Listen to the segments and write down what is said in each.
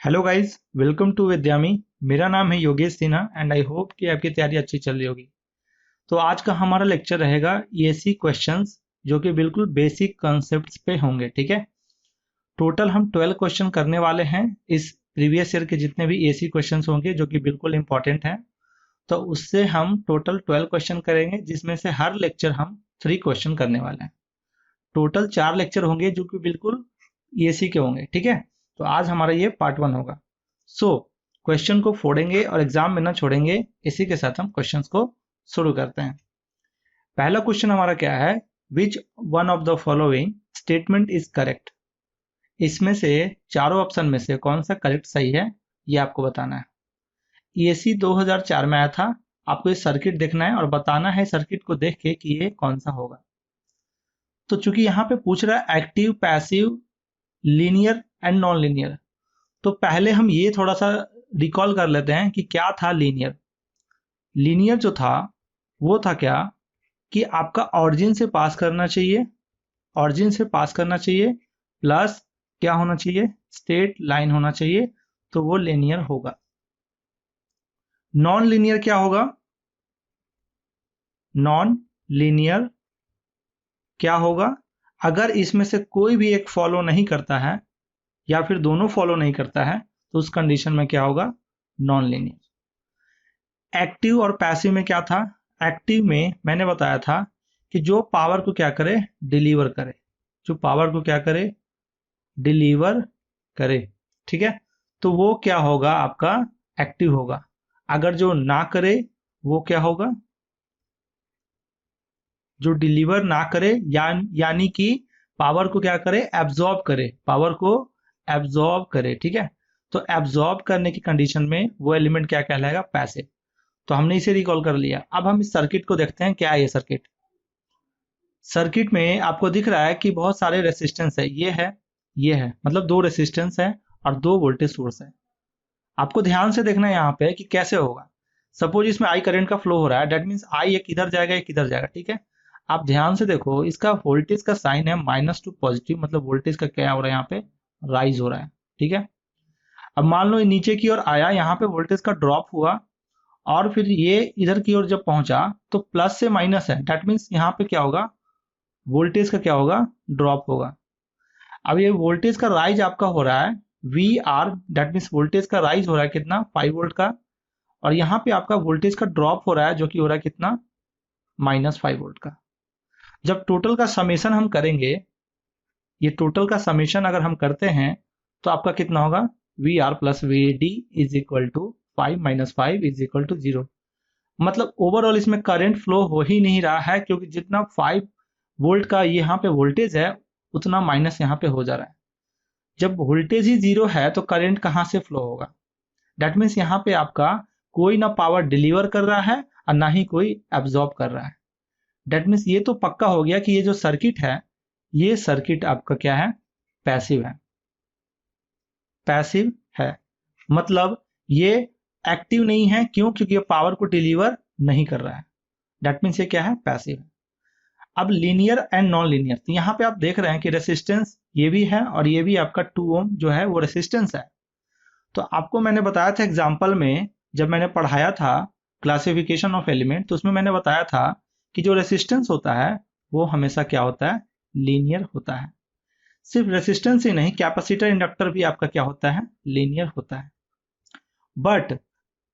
Hello guys, welcome to Vidyami. मेरा नाम है Yogesh Sinha and I hope कि आपकी तैयारी अच्छी चल रही होगी। तो आज का हमारा लेक्चर रहेगा ईएससी क्वेश्चंस, जो कि बिल्कुल बेसिक कॉन्सेप्ट्स पे होंगे। ठीक है, टोटल हम 12 क्वेश्चन करने वाले हैं। इस प्रीवियस ईयर के जितने भी ईएससी क्वेश्चंस होंगे जो कि बिल्कुल इंपॉर्टेंट हैं, तो उससे हम टोटल 12 क्वेश्चन करेंगे, जिसमें से हर लेक्चर हम 3 क्वेश्चन करने वाले हैं। टोटल 4 लेक्चर होंगे जो कि बिल्कुल ईएससी के होंगे। ठीक है, तो आज हमारा ये पार्ट 1 होगा। क्वेश्चन को फोड़ेंगे और एग्जाम में ना छोड़ेंगे। इसी के साथ हम क्वेश्चंस को शुरू करते हैं। पहला क्वेश्चन हमारा क्या है, which one of the following statement is correct. इसमें से चारों ऑप्शन में से कौन सा करेक्ट सही है, ये आपको बताना है। ईएससी 2004 में आया था। आपको ये सर्किट देखना है और बताना है सर्किट को देख के कि ये कौन सा होगा। तो चूंकि यहाँ पे पूछ रहा है active, passive, linear and non linear, तो पहले हम ये थोड़ा सा रिकॉल कर लेते हैं कि क्या था लीनियर। लीनियर जो था वो था क्या, कि आपका ऑरिजिन से पास करना चाहिए, ऑरिजिन से पास करना चाहिए, प्लस क्या होना चाहिए, स्ट्रेट लाइन होना चाहिए, तो वो लीनियर होगा। नॉन लीनियर क्या होगा, नॉन लीनियर क्या होगा, अगर इसमें से कोई भी एक फॉलो नहीं करता है या फिर दोनों फॉलो नहीं करता है, तो उस कंडीशन में क्या होगा, नॉन लीनियर। एक्टिव और पैसिव में क्या था, एक्टिव में मैंने बताया था कि जो पावर को क्या करे, डिलीवर करे, जो पावर को क्या करे, डिलीवर करे। ठीक है, तो वो क्या होगा, आपका एक्टिव होगा। अगर जो ना करे वो क्या होगा, जो डिलीवर ना करे, यानी कि पावर को क्या करे, एब्जॉर्ब करे, पावर को एब्जॉर्ब करे। ठीक है, तो एब्जॉर्ब करने की कंडीशन में वो एलिमेंट क्या कहलाएगा, पैसिव। तो हमने इसे रिकॉल कर लिया। अब हम इस सर्किट को देखते हैं, क्या है ये सर्किट। सर्किट में आपको दिख रहा है कि बहुत सारे रेसिस्टेंस है, ये है, मतलब 2 रेसिस्टेंस है और 2 वोल्टेज सोर्स है। आपको ध्यान से देखना है यहाँ पे कि कैसे होगा। सपोज इसमें आई करंट का फ्लो हो रहा है, डेट मीन्स आई एक इधर जाएगा एक इधर जाएगा। ठीक है, आप ध्यान से देखो, इसका वोल्टेज का साइन है -2 पॉजिटिव, मतलब वोल्टेज का क्या हो रहा है, यहाँ पे राइज हो रहा है। ठीक है, अब मान लो ये नीचे की ओर आया, यहाँ पे वोल्टेज का ड्रॉप हुआ, और फिर ये इधर की ओर जब पहुंचा तो प्लस से माइनस है, डेट मीन्स यहाँ पे क्या होगा, वोल्टेज का क्या होगा, ड्रॉप होगा। अब ये वोल्टेज का राइज आपका हो रहा है V R, that means voltage का राइज हो रहा है कितना, 5 वोल्ट का, और यहाँ पे आपका वोल्टेज का ड्रॉप हो रहा है जो कि हो रहा है कितना, -5 वोल्ट का। जब टोटल का समेशन हम करेंगे, ये टोटल का समेशन अगर हम करते हैं, तो आपका कितना होगा, V R plus V D is equal to 5 - 5 is equal to 0। मतलब ओवरऑल इसमें करंट फ्लो हो ही नहीं रहा है, क्योंकि जितना 5 वोल्ट का यहाँ पे वोल्टेज है, उतना माइनस यहाँ पे हो जा रहा है। जब वोल्टेज ही 0 है तो करंट कहाँ से फ्लो होगा, डेट मीन्स यहाँ पे आपका कोई ना पावर डिलीवर कर रहा है और ना ही कोई एब्जॉर्ब कर रहा है। डेट मीन्स ये तो पक्का हो गया कि ये जो सर्किट है, ये सर्किट आपका क्या है, पैसिव है। पैसिव है मतलब ये एक्टिव नहीं है, क्यों, क्योंकि ये पावर को डिलीवर नहीं कर रहा है। डेट मीन्स ये क्या है, पैसिव है। अब लीनियर एंड नॉन लीनियर, तो यहाँ पे आप देख रहे हैं कि रेसिस्टेंस ये भी है और ये भी आपका 2 ओम जो है वो रेसिस्टेंस है। तो आपको मैंने बताया था एग्जाम्पल में, जब मैंने पढ़ाया था क्लासिफिकेशन ऑफ एलिमेंट, तो उसमें मैंने बताया था कि जो रेसिस्टेंस होता है वो हमेशा क्या होता है, लीनियर होता है। सिर्फ रेसिस्टेंस ही नहीं, कैपेसिटर, इंडक्टर भी आपका क्या होता है, लीनियर होता है। बट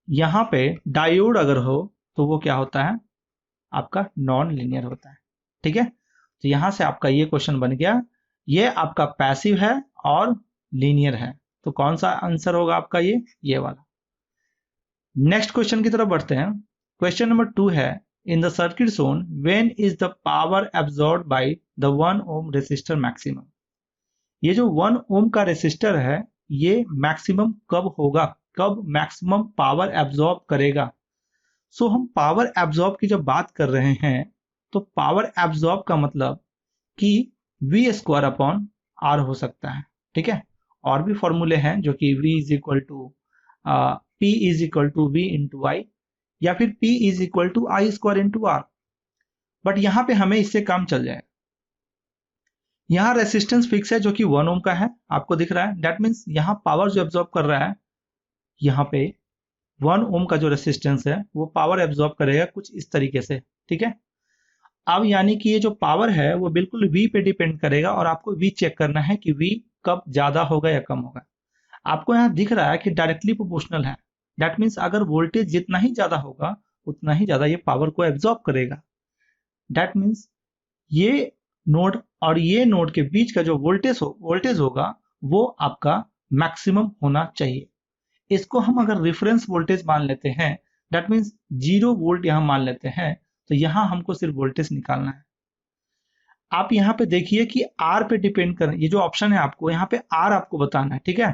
यहाँ पे डायोड अगर हो तो वो क्या होता है, आपका नॉन लीनियर होता है। ठीक है, तो यहां से आपका ये क्वेश्चन बन गया, ये आपका पैसिव है और लीनियर है, तो कौन सा आंसर होगा आपका, ये वाला। नेक्स्ट क्वेश्चन की तरफ बढ़ते हैं। क्वेश्चन नंबर 2 है, in the circuit zone when is the power absorbed by the 1 ohm resistor maximum. ये जो 1 ओम का रेसिस्टर है, ये मैक्सिमम कब होगा, कब मैक्सिमम पावर एब्जॉर्ब करेगा। सो हम पावर एब्जॉर्ब की जब बात कर रहे हैं, तो पावर एब्जॉर्ब का मतलब कि V² अपॉन R हो सकता है। ठीक है, और भी फॉर्मूले हैं जो कि V is equal to P is equal to V into I, या फिर P is equal to I² into R, but यहाँ पे हमें इससे काम चल जाएगा। यहाँ रेसिस्टेंस फिक्स है जो कि 1 ओम का है, आपको दिख रहा है। दैट मीन्स यहाँ पावर जो एब्जॉर्ब कर रहा है, यहाँ पे 1 ओम का जो रेसिस्टेंस है वो पावर एब्जॉर्ब करेगा कुछ इस तरीके से, ठीक है। अब यानी कि ये जो पावर है वो बिल्कुल V पे डिपेंड करेगा और आपको V चेक करना है कि V कब ज्यादा होगा या कम होगा। आपको यहाँ दिख रहा है कि डायरेक्टली प्रोपोर्शनल है। दैट मीन्स अगर वोल्टेज जितना ही ज्यादा होगा उतना ही ज्यादा ये पावर को एब्जॉर्ब करेगा। दैट मीन्स ये नोड और ये नोड के बीच का जो वोल्टेज होगा वो आपका मैक्सिमम होना चाहिए। इसको हम अगर रेफरेंस वोल्टेज मान लेते हैं, दैट मीन्स 0 वोल्ट यहां मान लेते हैं, तो यहां हमको सिर्फ वोल्टेज निकालना है। आप यहाँ पे देखिए कि आर पे डिपेंड कर, ये जो ऑप्शन है आपको यहाँ पे आर आपको बताना है, ठीक है।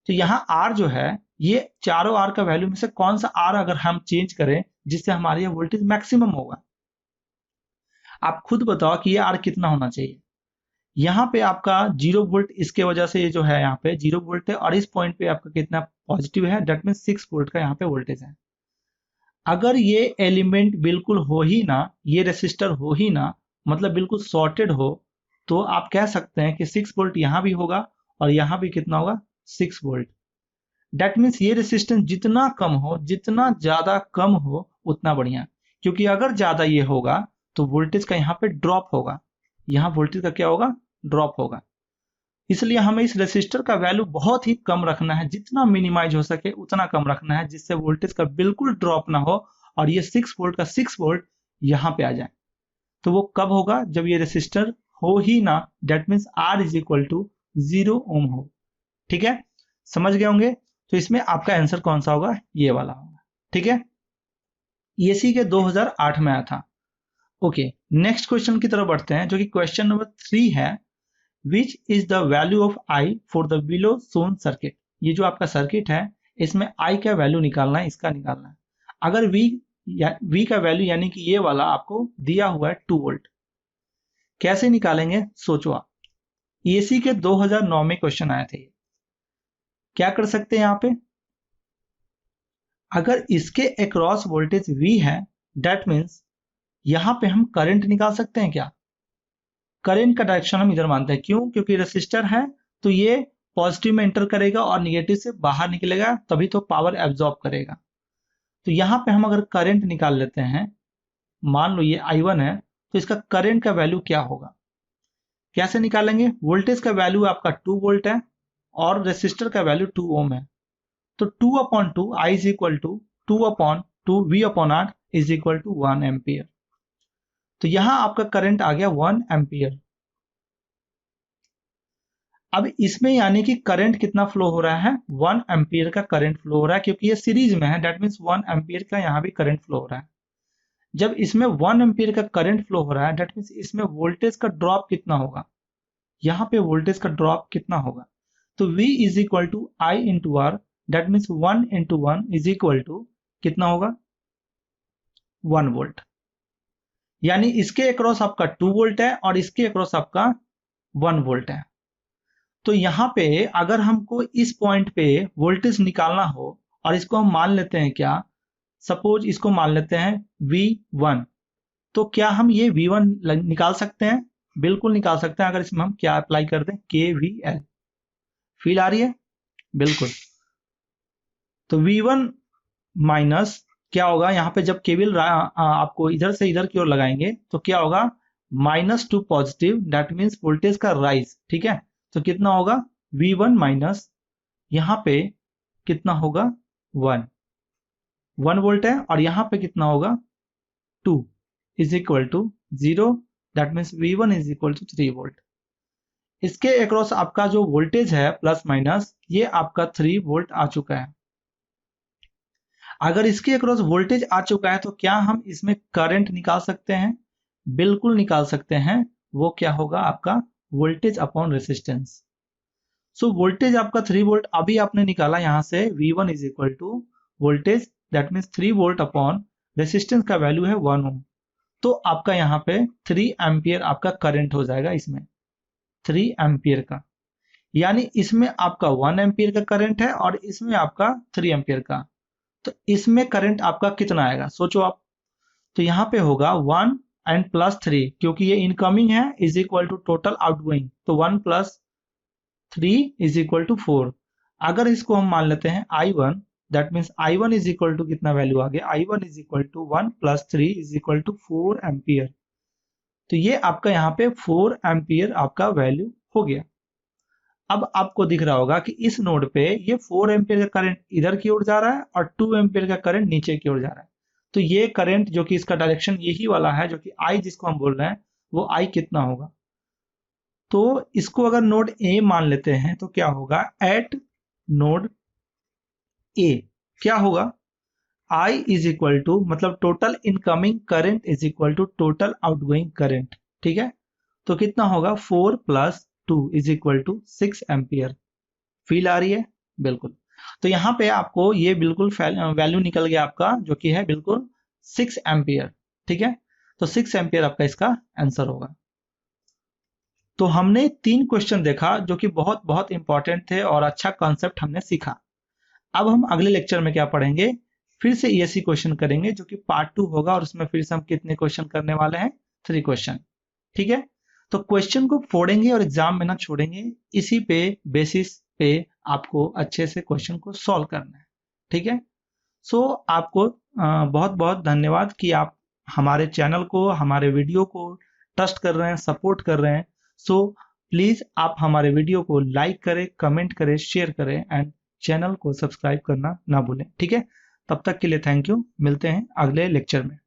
तो यहाँ आर जो है, ये चारों आर का वैल्यू में से कौन सा आर अगर हम चेंज करें जिससे हमारी वोल्टेज मैक्सिमम होगा। आप खुद बताओ कि ये आर कितना होना चाहिए। यहाँ पे आपका 0 वोल्ट, इसके वजह से ये जो है यहाँ पे 0 वोल्ट है और इस पॉइंट पे आपका कितना पॉजिटिव है, दैट मीन 6 वोल्ट का यहाँ पे वोल्टेज है। अगर ये एलिमेंट बिल्कुल हो ही ना, ये रेसिस्टर हो ही ना, मतलब बिल्कुल शॉर्टेड हो, तो आप कह सकते हैं कि 6 वोल्ट यहाँ भी होगा और यहाँ भी कितना होगा, 6 वोल्ट। दैट मीन्स ये रेसिस्टेंस जितना कम हो, जितना ज्यादा कम हो उतना बढ़िया, क्योंकि अगर ज्यादा ये होगा तो वोल्टेज का यहाँ पे ड्रॉप होगा, यहाँ वोल्टेज का क्या होगा, ड्रॉप होगा। इसलिए हमें इस रेसिस्टर का वैल्यू बहुत ही कम रखना है, जितना मिनिमाइज हो सके उतना कम रखना है, जिससे वोल्टेज का बिल्कुल ड्रॉप ना हो और ये 6 वोल्ट का 6 वोल्ट यहाँ पे आ जाए। तो वो कब होगा, जब ये रेसिस्टर हो ही ना, that means R is equal to 0 ohm हो, ठीक है। समझ गए होंगे। तो इसमें आपका आंसर कौन सा होगा, ये वाला होगा, ठीक है। ESC के 2008 में आया था। ओके, नेक्स्ट क्वेश्चन की तरफ बढ़ते हैं, जो कि क्वेश्चन नंबर 3 है। Which is the value of I for the below shown circuit. ये जो आपका सर्किट है, इसमें आई का वैल्यू निकालना है, इसका निकालना है। अगर वी का वैल्यू यानी कि ये वाला आपको दिया हुआ है 2 वोल्ट, कैसे निकालेंगे सोचो आप। ESC के 2009 में क्वेश्चन आए थे। क्या कर सकते हैं यहाँ पे, अगर इसके अक्रॉस वोल्टेज V है, दैट मीन्स यहां पे हम करंट निकाल सकते हैं। क्या करंट का डायरेक्शन हम इधर मानते हैं, क्यों, क्योंकि रेसिस्टर है तो ये पॉजिटिव में एंटर करेगा और निगेटिव से बाहर निकलेगा, तभी तो पावर एब्जॉर्ब करेगा। तो यहाँ पे हम अगर करंट निकाल लेते हैं, मान लो ये I1 है, तो इसका करंट का वैल्यू क्या होगा, कैसे निकालेंगे। वोल्टेज का वैल्यू आपका 2 वोल्ट है और रेसिस्टर का वैल्यू 2 ओम है, तो 2/2 I is equal to 2/2 V/R is equal to 1 ampere. तो यहां आपका करंट आ गया 1 एम्पियर। अब इसमें यानी कि करंट कितना फ्लो हो रहा है, 1 एम्पियर का करंट फ्लो हो रहा है, क्योंकि ये सीरीज में है, दैट मीन्स 1 एम्पियर का यहाँ भी करंट फ्लो हो रहा है। जब इसमें 1 एम्पियर का करंट फ्लो हो रहा है, दैट मीन्स इसमें वोल्टेज का ड्रॉप कितना होगा, यहाँ पे वोल्टेज का ड्रॉप कितना होगा। तो V is equal to I into R, that means 1 into 1 is equal to कितना होगा, 1 वोल्ट। यानी इसके अक्रॉस आपका 2 वोल्ट है और इसके अक्रॉस आपका 1 वोल्ट है। तो यहाँ पे अगर हमको इस पॉइंट पे वोल्टेज निकालना हो और इसको हम मान लेते हैं, क्या सपोज इसको मान लेते हैं V1, तो क्या हम ये V1 निकाल सकते हैं, बिल्कुल निकाल सकते हैं। अगर इसमें हम क्या अप्लाई कर दें, KVL, फील आ रही है, बिल्कुल। तो V1 माइनस क्या होगा, यहाँ पे जब केवीएल आपको इधर से इधर की ओर लगाएंगे तो क्या होगा, -2 पॉजिटिव, दैट मीन्स वोल्टेज का राइज, ठीक है। तो कितना होगा, V1 माइनस यहाँ पे कितना होगा, 1 वोल्ट है और यहाँ पे कितना होगा, 2 is equal to 0, that means V1 is equal to 3 volt. इसके अक्रॉस आपका जो वोल्टेज है प्लस माइनस, ये आपका 3 वोल्ट आ चुका है। अगर इसके अक्रॉस वोल्टेज आ चुका है तो क्या हम इसमें करंट निकाल सकते हैं, बिल्कुल निकाल सकते हैं। वो क्या होगा, आपका voltage upon resistance. So voltage आपका 3 वोल्ट अभी आपने निकाला, यहां से V1 is equal to voltage, that means 3 volt upon resistance का वैल्यू है 1 ओम। तो आपका यहाँ पे 3 एम्पियर आपका करंट हो जाएगा, इसमें 3 एम्पियर का, यानी इसमें आपका 1 एम्पियर का करंट है और इसमें आपका 3 एम्पियर का। तो इसमें करंट आपका कितना आएगा सोचो आप। तो यहाँ पे होगा 1 एंड +3 क्योंकि ये इनकमिंग है is equal to total outgoing, तो 1 + 3 इज इक्वल टू 4। अगर इसको हम मान लेते हैं I1, दैट मीन्स I1 इज इक्वल टू कितना वैल्यू आ गया, I1 is equal to 1 + 3 is equal to 4 ampere. तो ये आपका यहाँ पे 4 एम्पियर आपका वैल्यू हो गया। अब आपको दिख रहा होगा कि इस नोड पे ये 4 एम्पियर का करंट इधर की ओर जा रहा है और 2 एम्पियर का करंट नीचे की ओर जा रहा है। तो ये करंट जो कि इसका डायरेक्शन यही वाला है, जो कि I जिसको हम बोल रहे हैं, वो I कितना होगा। तो इसको अगर नोड ए मान लेते हैं तो क्या होगा, एट नोड ए क्या होगा, I इज इक्वल टू मतलब total incoming current is equal to total outgoing current. ठीक है, तो कितना होगा, 4 + 2 is equal to 6 ampere. Feel आ रही है, बिल्कुल। तो यहाँ पे आपको ये बिल्कुल वैल्यू निकल गया आपका, जो कि है बिल्कुल 6 एम्पियर। ठीक है, तो 6 एम्पियर आपका इसका आंसर होगा। तो हमने 3 क्वेश्चन देखा जो कि बहुत बहुत इंपॉर्टेंट थे और अच्छा कॉन्सेप्ट हमने सीखा। अब हम अगले लेक्चर में क्या पढ़ेंगे, फिर से ESE क्वेश्चन करेंगे, जो कि पार्ट 2 होगा और उसमें फिर से हम कितने क्वेश्चन करने वाले हैं, 3 क्वेश्चन। ठीक है, तो क्वेश्चन को फोड़ेंगे और एग्जाम में ना छोड़ेंगे, इसी पे बेसिस पे आपको अच्छे से क्वेश्चन को सॉल्व करना है। ठीक है, सो आपको बहुत बहुत धन्यवाद कि आप हमारे चैनल को, हमारे वीडियो को ट्रस्ट कर रहे हैं, सपोर्ट कर रहे हैं। सो प्लीज आप हमारे वीडियो को लाइक करें, कमेंट करें, शेयर करें एंड चैनल को सब्सक्राइब करना ना भूलें। ठीक है, तब तक के लिए थैंक यू, मिलते हैं अगले लेक्चर में।